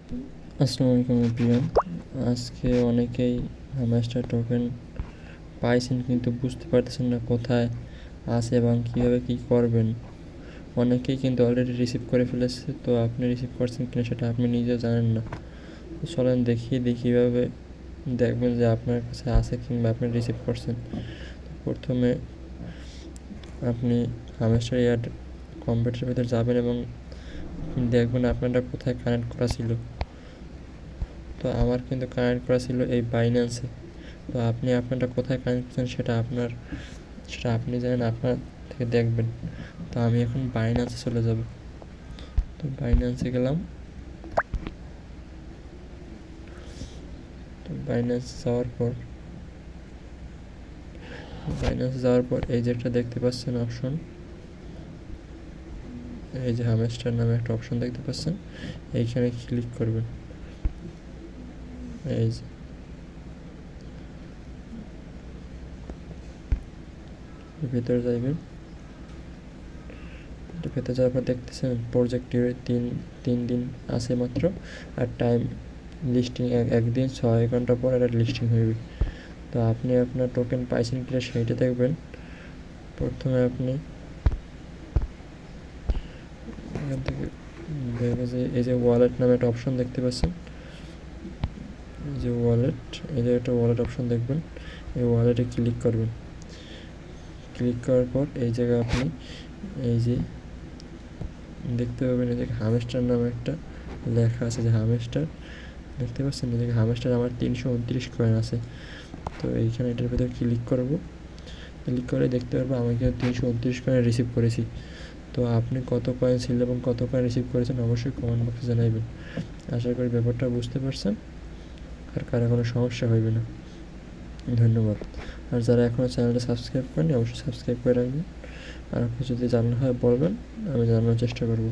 আসসালামু আলাইকুম এভরিওয়ান। আজকে অনেকেই হ্যামস্টার টোকেন পাইছেন কিন্তু বুঝতে পারতেছেন না কোথায় আছে এবং কীভাবে কী করবেন। অনেকেই কিন্তু অলরেডি রিসিভ করে ফেলেছে, তো আপনি রিসিভ করছেন কিনা সেটা আপনি নিজেও জানেন না। চলেন দেখিয়ে দিই কীভাবে দেখবেন যে আপনার কাছে আছে কিংবা আপনি রিসিভ করছেন। প্রথমে আপনি হ্যামস্টার এয়ার কম্পিউটারের ভিতরে যাবেন এবং দেখবেন আপনারটা কোথায় কানেক্ট করা ছিল। তো আমার কিন্তু কানেক্ট করা ছিল এই বাইন্যান্সে। তো আপনি আপনারটা কোথায় কানেক্ট করছেন সেটা আপনি জানেন, আপনার থেকে দেখবেন। তো আমি এখন বাইন্যান্সে চলে যাব। তো বাইন্যান্সে গেলাম। তো বাইন্যান্সে যাওয়ার পর এই যে একটা দেখতে পাচ্ছেন অপশন, এই যে হ্যামস্টার নামে একটা অপশন দেখতে পাচ্ছেন, এইখানে ক্লিক করবেন। এই যে ভেতরে যাইবেন। ভেতরে যাওয়ার পর দেখতেছেন প্রজেক্টের তিন দিন আছে মাত্র, আর টাইম লিস্টিং একদিন 6 ঘন্টা পর এটা লিস্টিং হইবে। তো আপনি আপনার টোকেন পাইছেন কিনা সেইটা দেখবেন। প্রথমে আপনি এখান থেকে দেখবেন যে এই যে ওয়ালেট নামে একটা অপশন দেখতে পাচ্ছেন, এই যে একটা ওয়ালেট অপশন দেখবেন। এই ওয়ালেটে ক্লিক করবেন। ক্লিক করার পর এই জায়গায় আপনি এই যে দেখতে পাবেন, এই যে হ্যামস্টার নামে একটা লেখা আছে, যে হ্যামস্টার দেখতে পাচ্ছেন। এই যে হ্যামস্টার আমার 329 কয়েন আছে। তো এইখানে এটার ভিতরে ক্লিক করে দেখতে পারবো আমি কিন্তু 329 কয়েন রিসিভ করেছি। তো আপনি কত কয়েন ছিল এবং কত কয়েন রিসিভ করেছেন অবশ্যই কমেন্ট বক্সে জানাবেন। আশা করি ব্যাপারটা বুঝতে পারছেন আর কারো কোনো সমস্যা হইবে না। ধন্যবাদ। আর যারা এখনও চ্যানেলটা সাবস্ক্রাইব করেনি অবশ্যই সাবস্ক্রাইব করে রাখবেন। আর আপনি যদি জানানো হয় বলবেন, আমি জানানোর চেষ্টা করব।